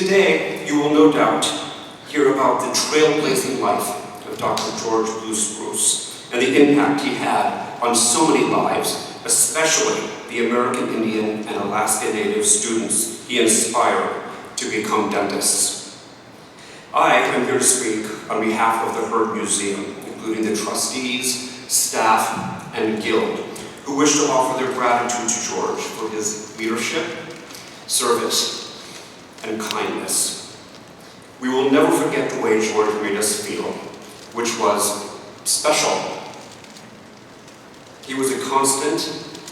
Today, you will no doubt hear about the trailblazing life of Dr. George Blue Spruce and the impact he had on so many lives, especially the American Indian and Alaska Native students he inspired to become dentists. I am here to speak on behalf of the Heard Museum, including the trustees, staff, and guild, who wish to offer their gratitude to George for his leadership, service, and kindness. We will never forget the way George made us feel, which was special. He was a constant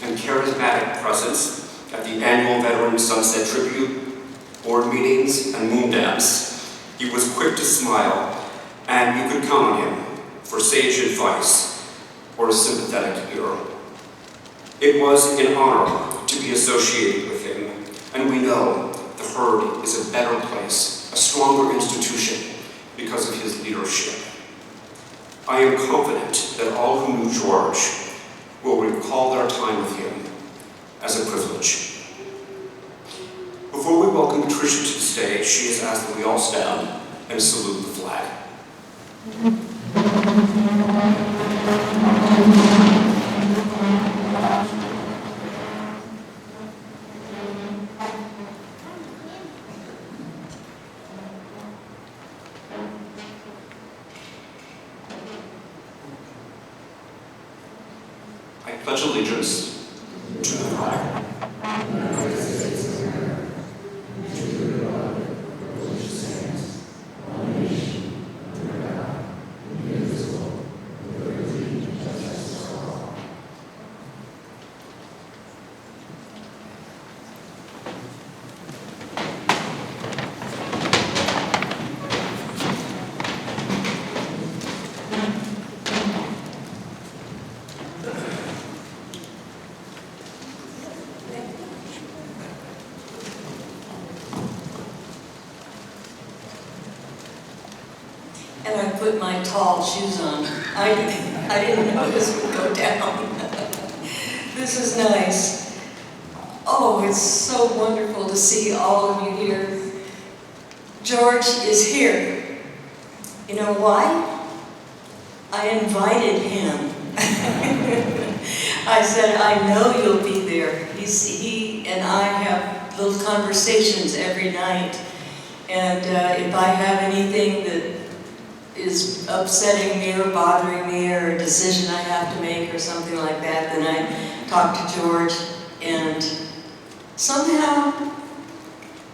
and charismatic presence at the annual Veterans Sunset Tribute, board meetings, and moon dance. He was quick to smile, and you could count on him for sage advice or a sympathetic ear. It was an honor to be associated with him, and we know the Heard is a better place, a stronger institution because of his leadership. I am confident that all who knew George will recall their time with him as a privilege. Before we welcome Tricia to the stage, she has asked that we all stand and salute the flag. I pledge allegiance to the flag And I put my tall shoes on. I didn't know this would go down. This is nice. Oh, it's so wonderful to see all of you here. George is here. You know why? I invited him. I said, I know you'll be there. He and I have little conversations every night. And if I have anything that is upsetting me or bothering me or a decision I have to make or something like that, then I talk to George, and somehow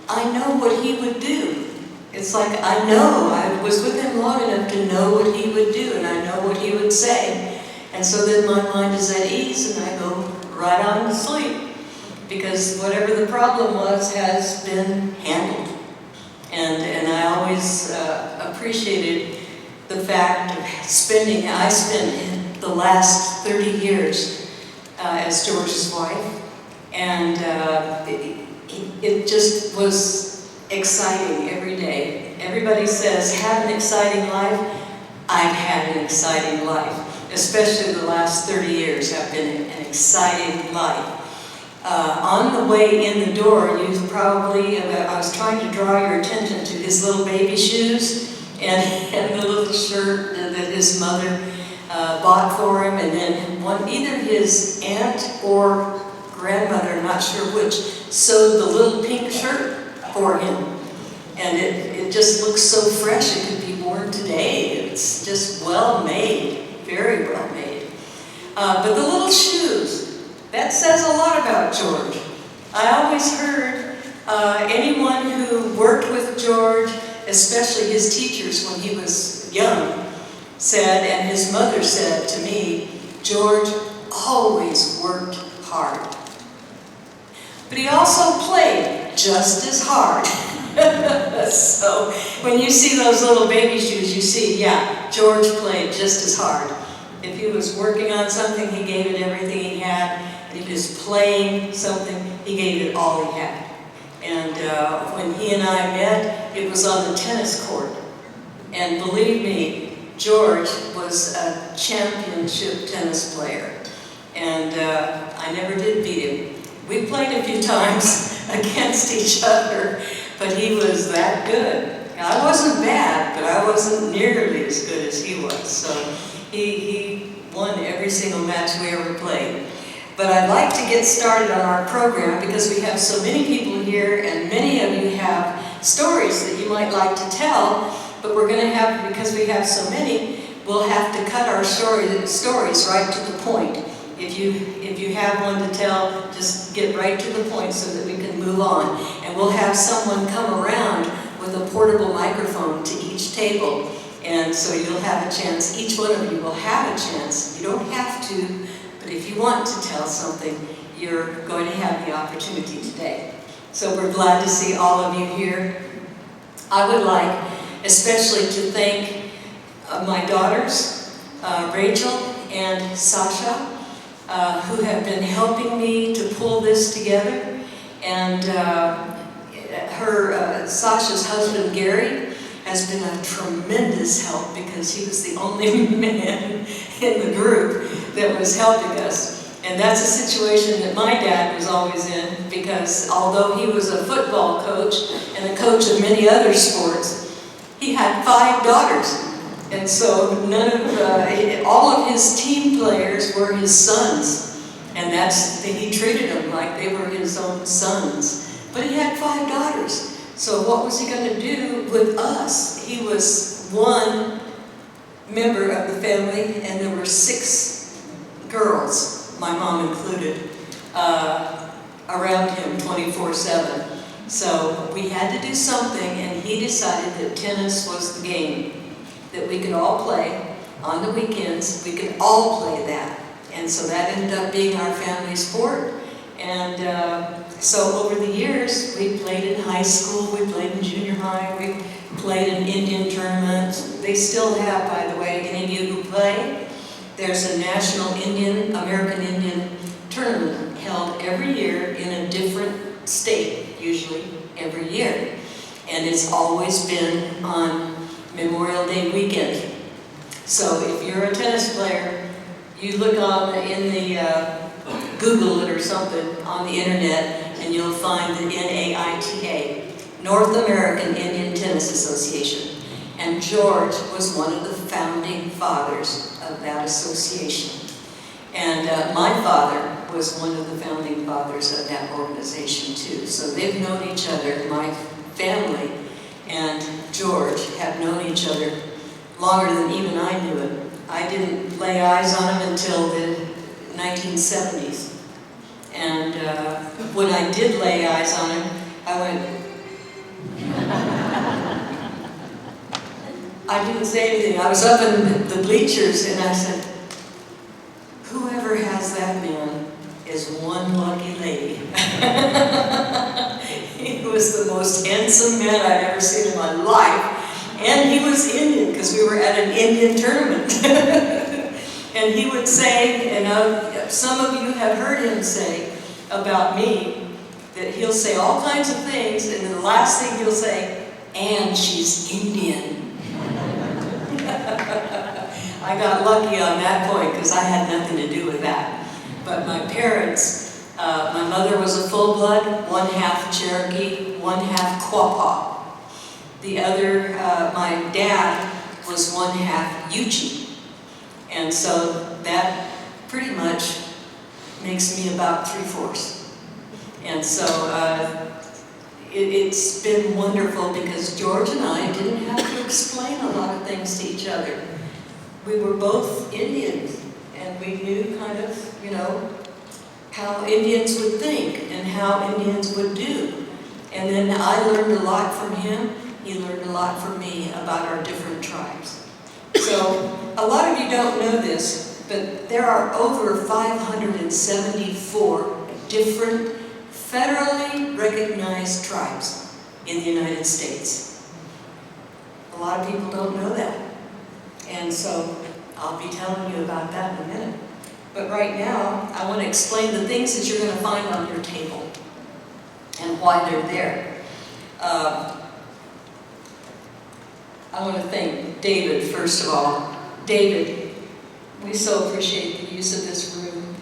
I know what he would do. It's like I was with him long enough to know what he would do, and I know what he would say. And so then my mind is at ease and I go right on to sleep, because whatever the problem was has been handled. And I always appreciated the fact of I spent the last 30 years as George's wife, and it just was exciting every day. Everybody says, have an exciting life. I've had an exciting life, especially the last 30 years have been an exciting life. On the way in the door, you probably, I was trying to draw your attention to his little baby shoes and the little shirt that his mother bought for him, and then either his aunt or grandmother, I'm not sure which, sewed the little pink shirt for him. And it just looks so fresh, it could be worn today. It's just well made, very well made. But the little shoes, that says a lot about George. I always heard anyone who worked with George, especially his teachers when he was young, said, and his mother said to me, George always worked hard. But he also played just as hard. So when you see those little baby shoes, you see, yeah, George played just as hard. If he was working on something, he gave it everything he had. And if he was playing something, he gave it all he had. And when he and I met, it was on the tennis court. And believe me, George was a championship tennis player. And I never did beat him. We played a few times against each other, but he was that good. I wasn't bad, but I wasn't nearly as good as he was. So he won every single match we ever played. But I'd like to get started on our program because we have so many people here and many of you have stories that you might like to tell, but we're going to have, because we have so many, we'll have to cut our stories right to the point. If you have one to tell, just get right to the point so that we can move on. And we'll have someone come around with a portable microphone to each table. And so you'll have a chance, each one of you will have a chance. You don't have to, but if you want to tell something, you're going to have the opportunity today. So we're glad to see all of you here. I would like especially to thank my daughters, Rachel and Sasha, who have been helping me to pull this together. And Sasha's husband, Gary, has been a tremendous help because he was the only man in the group that was helping us. And that's a situation that my dad was always in, because although he was a football coach and a coach of many other sports, he had 5 daughters. And so all of his team players were his sons. And he treated them like they were his own sons. But he had 5 daughters. So what was he going to do with us? He was one member of the family, and there were 6 girls, my mom included, around him 24/7. So we had to do something, and he decided that tennis was the game that we could all play on the weekends. We could all play that. And so that ended up being our family sport. And so over the years, we played in high school, we played in junior high, we played in Indian tournaments. They still have, by the way, any of you who play, there's a national American Indian tournament held every year in a different state, usually every year. And it's always been on Memorial Day weekend. So if you're a tennis player, you look in the Google it or something on the internet, and you'll find the NAITA, North American Indian Tennis Association. And George was one of the founding fathers of that association. And my father was one of the founding fathers of that organization too. So they've known each other. My family and George have known each other longer than even I knew him. I didn't lay eyes on him until the 1970s. And when I did lay eyes on him, I went, I didn't say anything. I was up in the bleachers and I said, whoever has that man is one lucky lady. He was the most handsome man I'd ever seen in my life. And he was Indian, because we were at an Indian tournament. And he would say, and some of you have heard him say about me, that he'll say all kinds of things, and then the last thing he'll say, and she's Indian. I got lucky on that point, because I had nothing to do with that. But my parents, my mother was a full-blood, 1/2 Cherokee, 1/2 Quapaw. The other, my dad was 1/2 Yuchi. And so that pretty much makes me about 3/4. And so it's been wonderful, because George and I didn't have to explain a lot of things to each other. We were both Indians, and we knew kind of, how Indians would think and how Indians would do. And then I learned a lot from him. He learned a lot from me about our different tribes. So a lot of you don't know this, but there are over 574 different federally recognized tribes in the United States. A lot of people don't know that. And so I'll be telling you about that in a minute. But right now, I want to explain the things that you're going to find on your table and why they're there. I want to thank David, first of all. David, we so appreciate the use of this room.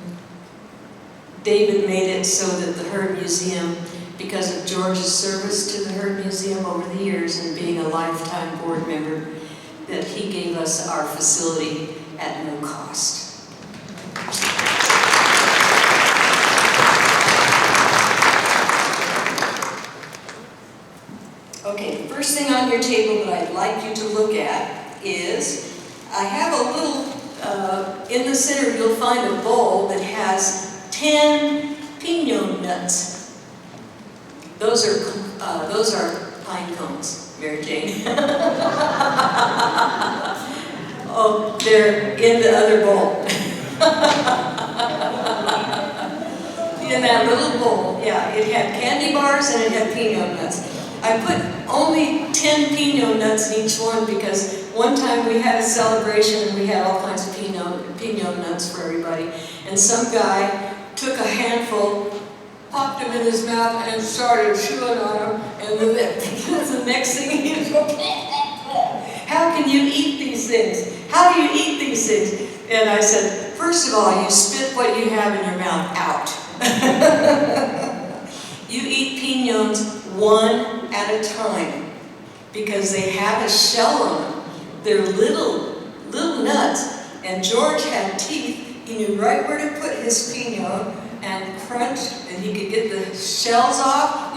David made it so that the Herd Museum because of George's service to the Hurt Museum over the years and being a lifetime board member, that he gave us our facility at no cost. Okay, the first thing on your table that I'd like you to look at is, I have a little, in the center you'll find a bowl that has 10 piñon nuts. Those are pine cones, Mary Jane. Oh, they're in the other bowl. In that little bowl, yeah, it had candy bars and it had piñon nuts. I put only 10 piñon nuts in each one because one time we had a celebration and we had all kinds of piñon nuts for everybody. And some guy took a handful, popped them in his mouth and started chewing on them. And the next thing he was going, how can you eat these things? How do you eat these things? And I said, first of all, you spit what you have in your mouth out. You eat piñons one at a time because they have a shell on them. They're little nuts. And George had teeth. He knew right where to put his piñon and crunch, and he could get the shells off,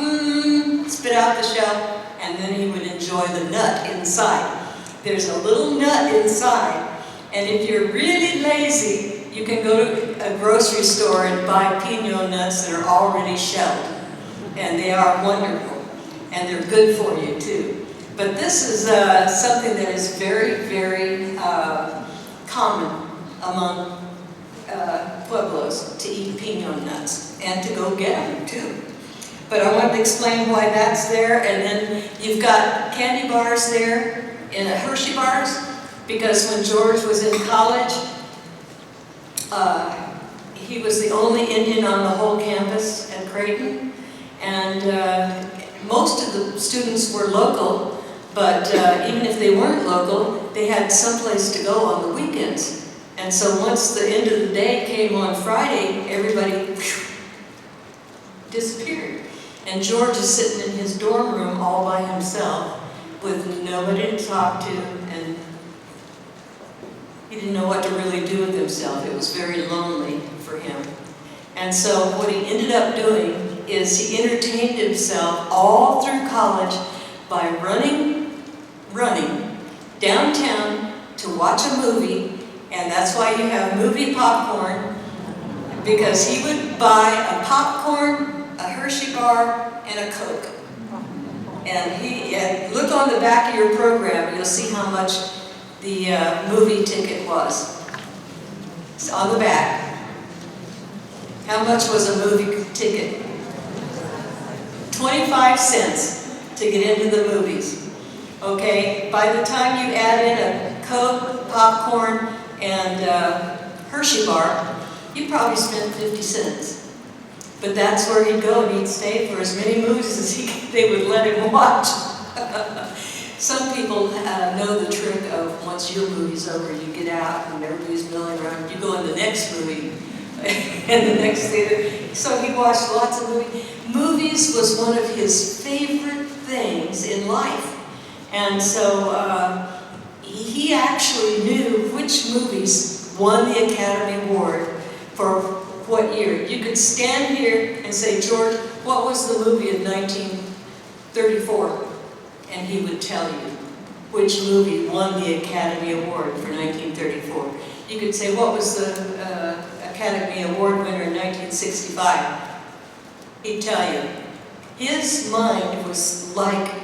spit out the shell, and then he would enjoy the nut inside. There's a little nut inside, and if you're really lazy, you can go to a grocery store and buy piñon nuts that are already shelled. And they are wonderful, and they're good for you too. But this is something that is very, very common among Pueblos to eat piñon nuts and to go get them too. But I want to explain why that's there, and then you've got candy bars there in Hershey bars, because when George was in college, he was the only Indian on the whole campus at Creighton. And most of the students were local, but even if they weren't local, they had someplace to go on the weekends. And so once the end of the day came on Friday, everybody disappeared. And George is sitting in his dorm room all by himself with nobody to talk to, and he didn't know what to really do with himself. It was very lonely for him. And so what he ended up doing is he entertained himself all through college by running downtown to watch a movie, and that's why you have movie popcorn, because he would buy a popcorn, a Hershey bar, and a Coke. And look on the back of your program, you'll see how much the movie ticket was. It's on the back. How much was a movie ticket? 25 cents to get into the movies. Okay, by the time you add in a Coke, popcorn, and Hershey bar, you probably spent 50 cents. But that's where he'd go, and he'd stay for as many movies as they would let him watch. Some people know the trick of once your movie's over, you get out and everybody's milling around, you go in the next movie and the next theater. So he watched lots of movies. Movies was one of his favorite things in life. And so he actually knew which movies won the Academy Award for what year. You could stand here and say, George, what was the movie of 1934? And he would tell you which movie won the Academy Award for 1934. You could say, what was the Academy Award winner in 1965? He'd tell you. His mind was like,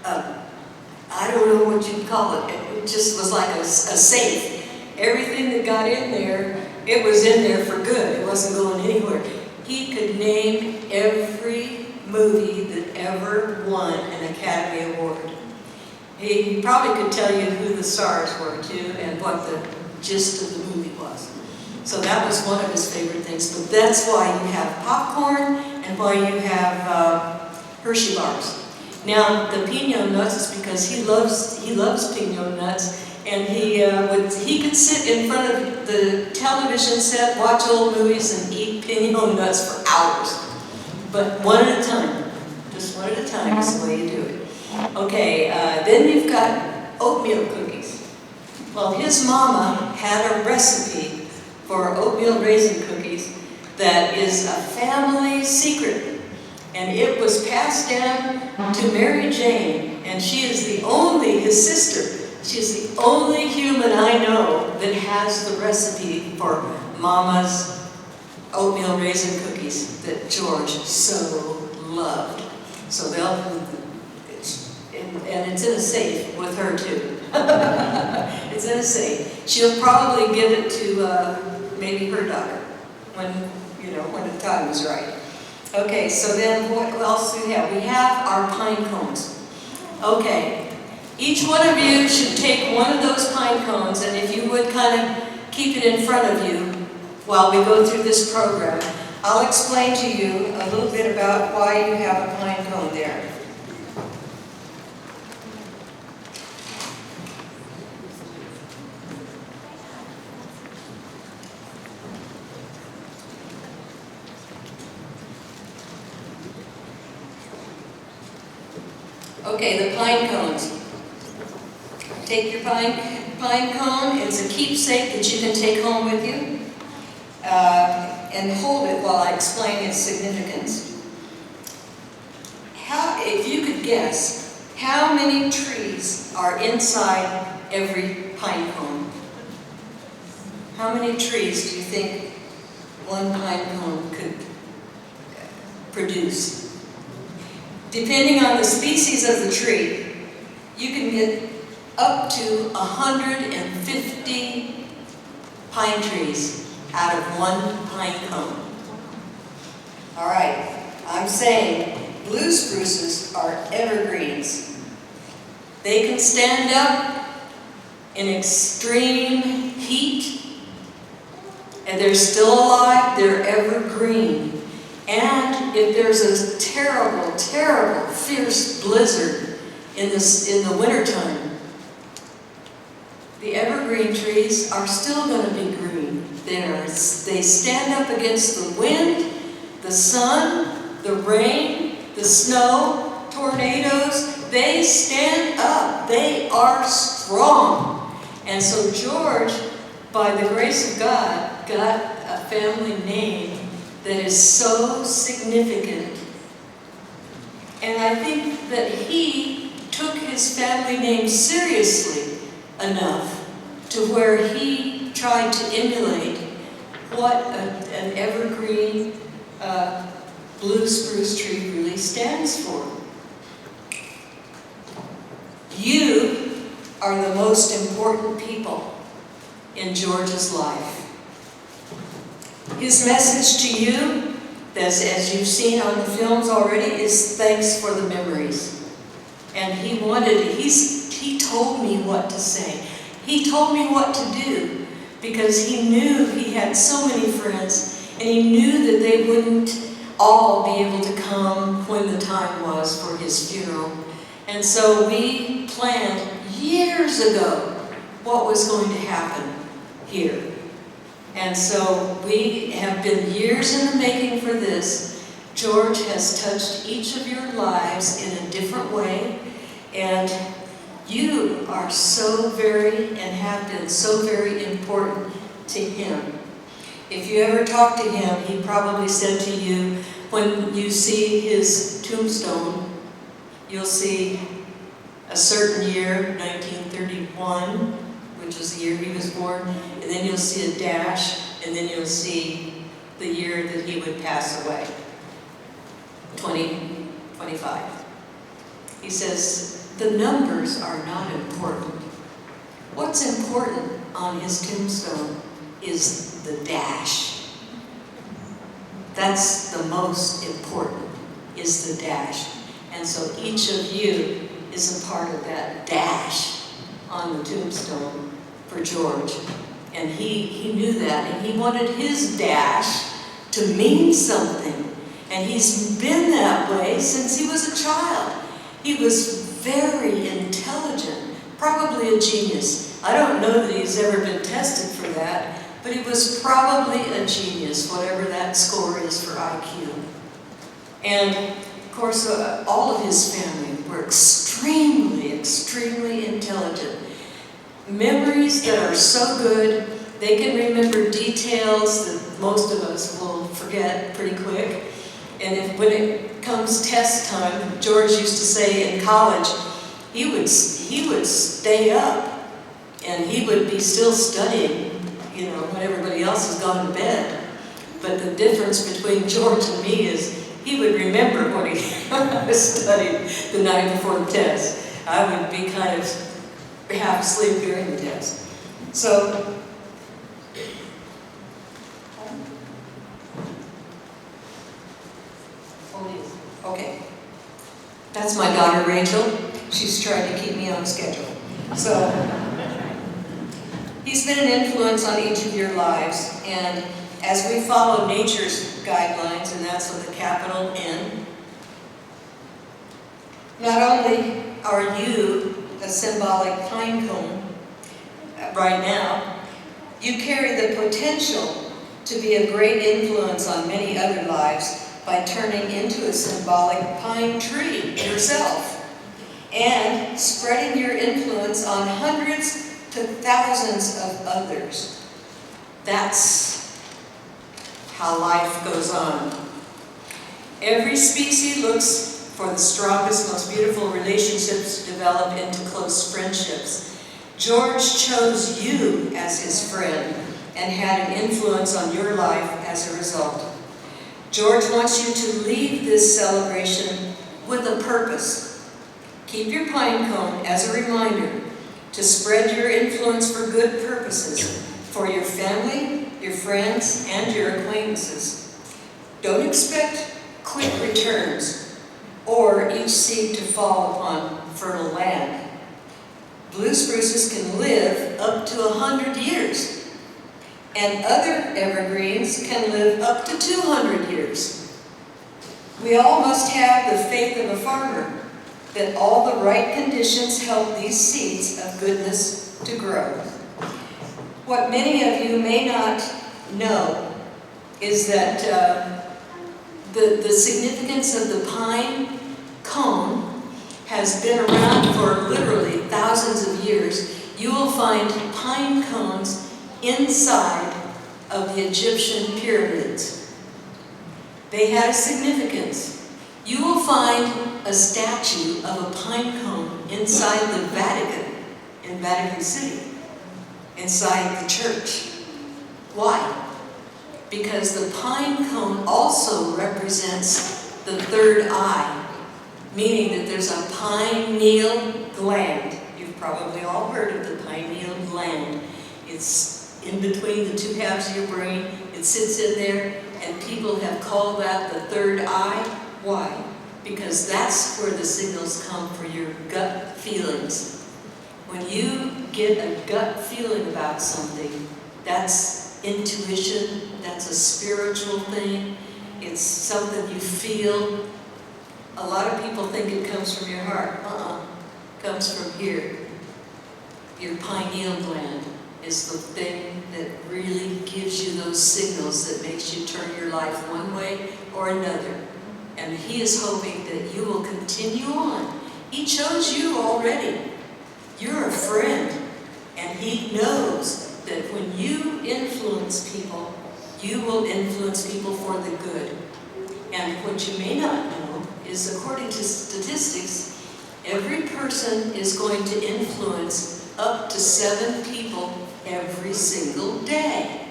I don't know what you'd call it. It just was like a safe. Everything that got in there, it was in there for good. It wasn't going anywhere. He could name every movie that ever won an Academy Award. He probably could tell you who the stars were too and what the gist of the movie was. So that was one of his favorite things. But that's why you have popcorn and why you have Hershey bars. Now the piñon nuts is because he loves piñon nuts, and he could sit in front of the television set, watch old movies, and eat piñon nuts for hours. But one at a time. one at a time is the way you do it. Okay, then you've got oatmeal cookies. Well, his mama had a recipe for oatmeal raisin cookies that is a family secret. And it was passed down to Mary Jane, and she is the only, his sister, she is the only human I know that has the recipe for Mama's oatmeal raisin cookies that George so loved. So and it's in a safe with her too. It's in a safe. She'll probably give it to maybe her daughter when the time is right. Okay, so then what else do we have? We have our pine cones. Okay, each one of you should take one of those pine cones, and if you would kind of keep it in front of you while we go through this program, I'll explain to you a little bit about why you have a pine cone there. Okay, the pine cones. Take your pine cone. It's a keepsake that you can take home with you. And hold it while I explain its significance. If you could guess, how many trees are inside every pine cone? How many trees do you think one pine cone could produce? Depending on the species of the tree, you can get up to 150 pine trees out of one pine cone. All right, I'm saying blue spruces are evergreens. They can stand up in extreme heat, and they're still alive, they're evergreen. And if there's a terrible, terrible, fierce blizzard in the wintertime, the evergreen trees are still going to be green. They stand up against the wind, the sun, the rain, the snow, tornadoes. They stand up. They are strong. And so George, by the grace of God, got a family name that is so significant. And I think that he took his family name seriously enough to where he tried to emulate what an evergreen blue spruce tree really stands for. You are the most important people in George's life. His message to you, as you've seen on the films already, is thanks for the memories. And he told me what to say. He told me what to do because he knew he had so many friends, and he knew that they wouldn't all be able to come when the time was for his funeral. And so we planned years ago what was going to happen here. And so we have been years in the making for this. George has touched each of your lives in a different way, and you are so very and have been so very important to him. If you ever talk to him, he probably said to you, when you see his tombstone, you'll see a certain year, 1931, which was the year he was born, and then you'll see a dash, and then you'll see the year that he would pass away, 2025. He says, the numbers are not important. What's important on his tombstone is the dash. That's the most important, is the dash. And so each of you is a part of that dash on the tombstone for George. And he knew that, and he wanted his dash to mean something. And he's been that way since he was a child. He was very intelligent, probably a genius. I don't know that he's ever been tested for that, but he was probably a genius, whatever that score is for IQ. And of course, all of his family were extremely, extremely intelligent. Memories that are so good, they can remember details that most of us will forget pretty quick. And when it comes test time, George used to say in college, he would stay up and he would be still studying, when everybody else has gone to bed. But the difference between George and me is he would remember what he studied the night before the test. I would be kind of half asleep during the test. So, okay. That's my daughter Rachel. She's trying to keep me on schedule. So, he's been an influence on each of your lives, and as we follow nature's guidelines, and that's with a capital N, not only are you a symbolic pine cone right now, you carry the potential to be a great influence on many other lives by turning into a symbolic pine tree yourself and spreading your influence on hundreds to thousands of others. That's how life goes on. Every species looks for the strongest, most beautiful relationships to develop into close friendships. George chose you as his friend and had an influence on your life as a result. George wants you to leave this celebration with a purpose. Keep your pine cone as a reminder to spread your influence for good purposes, for your family, your friends, and your acquaintances. Don't expect quick returns or each seed to fall upon fertile land. Blue spruces can live up to 100 years, and other evergreens can live up to 200 years. We all must have the faith of a farmer, that all the right conditions help these seeds of goodness to grow. What many of you may not know is that the significance of the pine cone has been around for literally thousands of years. You will find pine cones inside of the Egyptian pyramids. They had a significance. You will find a statue of a pine cone inside the Vatican, in Vatican City, inside the church. Why? Because the pine cone also represents the third eye, meaning that there's a pineal gland. You've probably all heard of the pineal gland. It's in between the two halves of your brain. It sits in there, and people have called that the third eye. Why? Because that's where the signals come for your gut feelings. When you get a gut feeling about something, that's intuition, that's a spiritual thing, it's something you feel. A lot of people think it comes from your heart. It comes from here. Your pineal gland is the thing that really gives you those signals that makes you turn your life one way or another. And he is hoping that you will continue on. He chose you already. You're a friend. And he knows that when you influence people, you will influence people for the good. And what you may not know is, according to statistics, every person is going to influence up to 7 people every single day.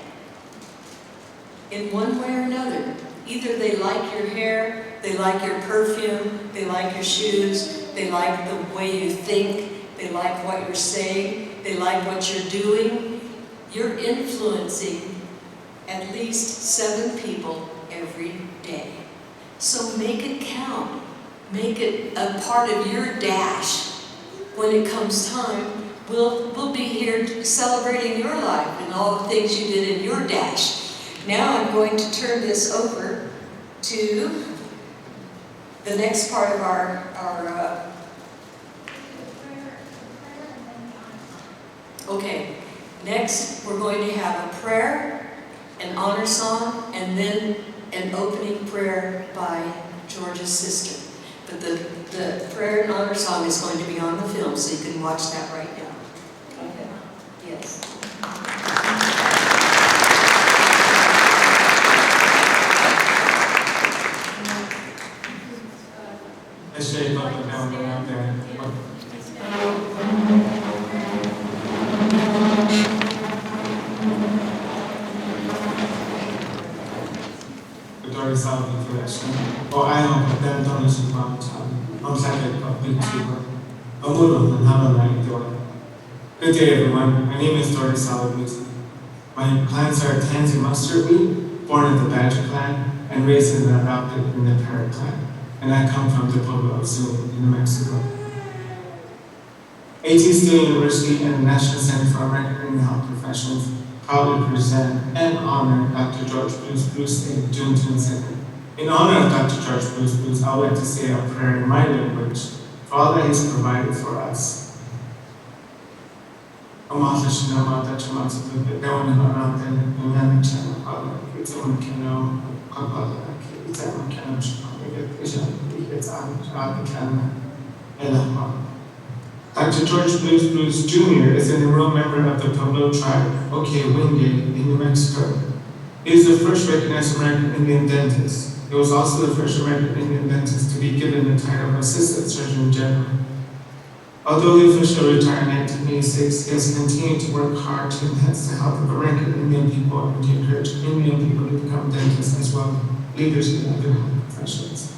In one way or another. Either they like your hair, they like your perfume, they like your shoes, they like the way you think, they like what you're saying, they like what you're doing. You're influencing at least 7 people every day. So make it count. Make it a part of your dash. When it comes time, we'll be here celebrating your life and all the things you did in your dash. Now I'm going to turn this over to the next part of our okay, next we're going to have a prayer, an honor song, and then an opening prayer by George's sister. But the prayer and honor song is going to be on the film, so you can watch that right now. Okay. Yes. I say about the down around there. Salve for that song. O ayaw ko, dahil ito na si Mama Sabi. Ang sakit pa, big super. Ang ulo, ang hama na ito. Good day, everyone. My name is Dory Salabuti. My plants are tansy mustard wheat, born in the Badger clan, and raised in the adopted in the Parrot clan. And I come from the Pueblo of Zulu in New Mexico. AT Steel University and the National Center for American and Health Professionals proudly present and honor Dr. George Spruce Day, June 22nd. In honor of Dr. George Spruce, I would like to say a prayer in my language for all that he's provided for us. Dr. George Spruce Jr. is an enrolled member of the Pueblo tribe, Wingate, in New Mexico. He is the first recognized American Indian dentist. He was also the first American Indian dentist to be given the title of Assistant Surgeon General. Although he officially retired in 1986, he has continued to work hard to enhance the health of American Indian people and to encourage Indian people to become dentists as well as leaders in other health professions.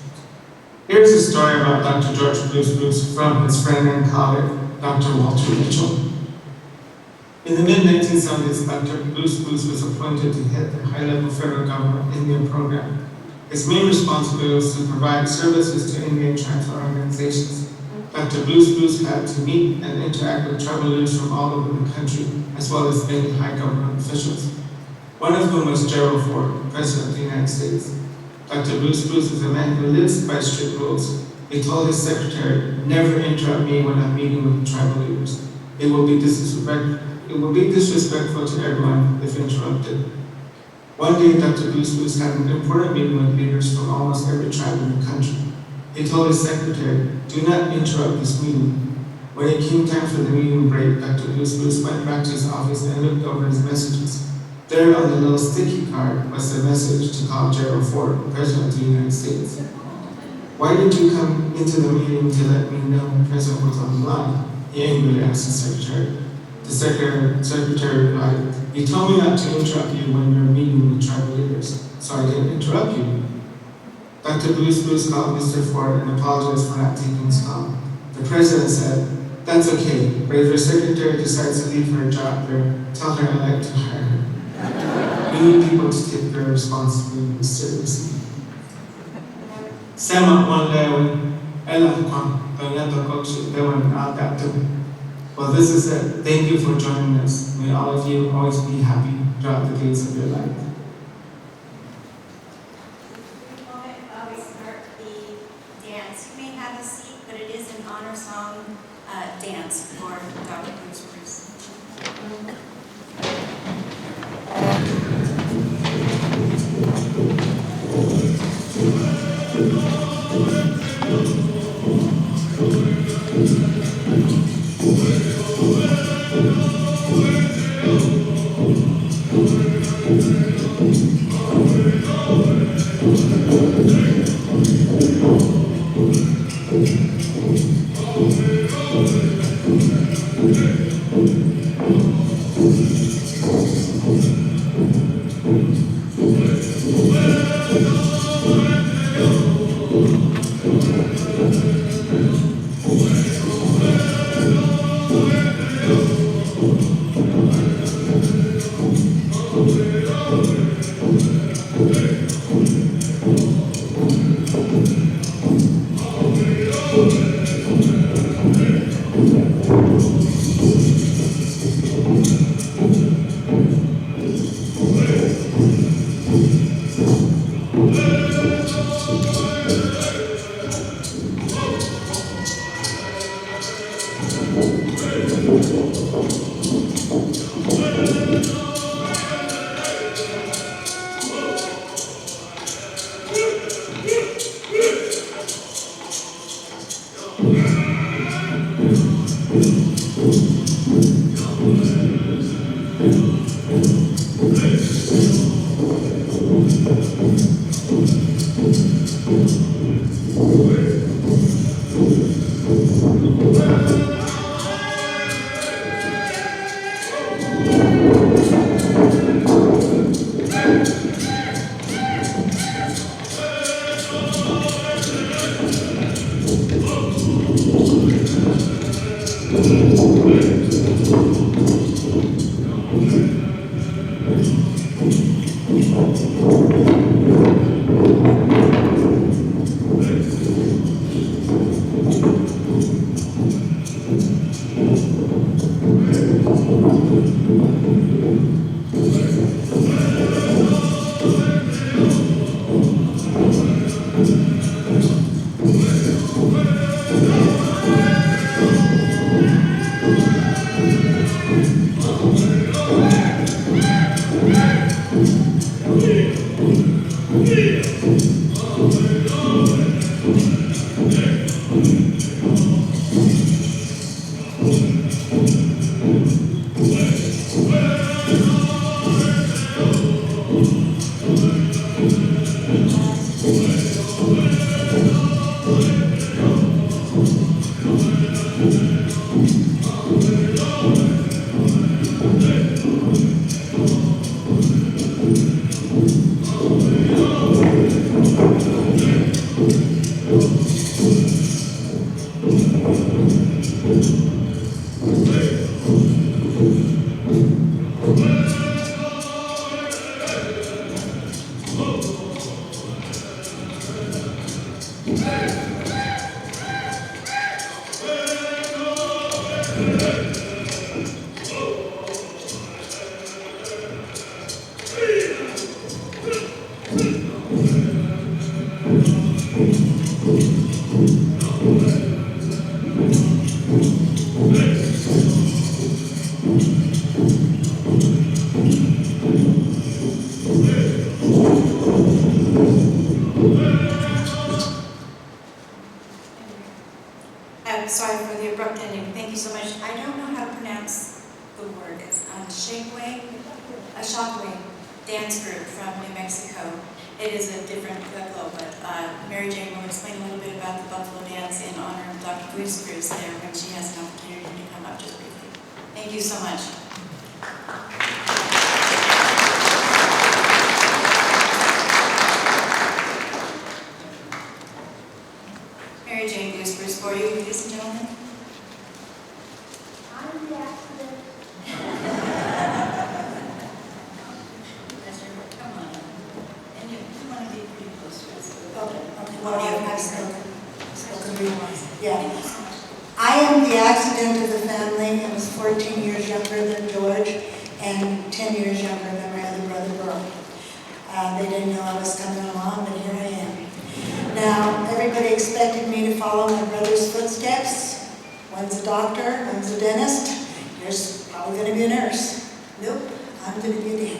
Here's a story about Dr. George Spruce from his friend and colleague, Dr. Walter Mitchell. In the mid-1970s, Dr. Spruce was appointed to head the high-level federal government Indian program. His main responsibility was to provide services to Indian tribal organizations. Dr. Spruce had to meet and interact with tribal leaders from all over the country, as well as many high government officials. One of whom was Gerald Ford, President of the United States. Dr. Spruce is a man who lives by strict rules. He told his secretary, "Never interrupt me when I'm meeting with tribal leaders. It will be disrespectful to everyone if interrupted." One day, Dr. Spruce had an important meeting with leaders from almost every tribe in the country. He told his secretary, "Do not interrupt this meeting." When it came time for the meeting break, Dr. Spruce went back to his office and looked over his messages. There on the little sticky card was the message to call Gerald Ford, President of the United States. "Why did you come into the meeting to let me know the President was on the line?" he angrily asked the secretary. The secretary replied, "You told me not to interrupt you when you're meeting with tribal leaders, so I didn't interrupt you." Dr. Spruce called Mr. Ford and apologized for not taking his call. The President said, "That's okay, but if your secretary decides to leave her job there, tell her I'd like to hire her. We need people to take their responsibilities seriously." Sema Wanlewe, Ella Kwan, Toyota Kochi, Lewan Aldatu. Well, this is it. Thank you for joining us. May all of you always be happy throughout the days of your life. We start the dance. You may have a seat, but it is an honor song dance for Dr. Spruce. Sorry for the abrupt ending. Thank you so much. I don't know how to pronounce the word. It's a shockwave dance group from New Mexico. It is a different pueblo, but Mary Jane will explain a little bit about the Buffalo Dance in honor of Dr. Spruce there when she has an opportunity to come up just briefly. Thank you so much. Mary Jane Spruce for you, ladies and gentlemen. I'm the accident. Come on. And you want to be pretty close to us. Okay, well, Audio I've has spoken real once. Yeah. I am the accident of the family. I was 14 years younger than George and 10 years younger than my other brother, Burl. They didn't know I was coming along, but here I am. Now, everybody expected me to follow my brother's footsteps. One's a doctor, one's a dentist. There's probably going to be a nurse. Nope, I'm going to be a dancer.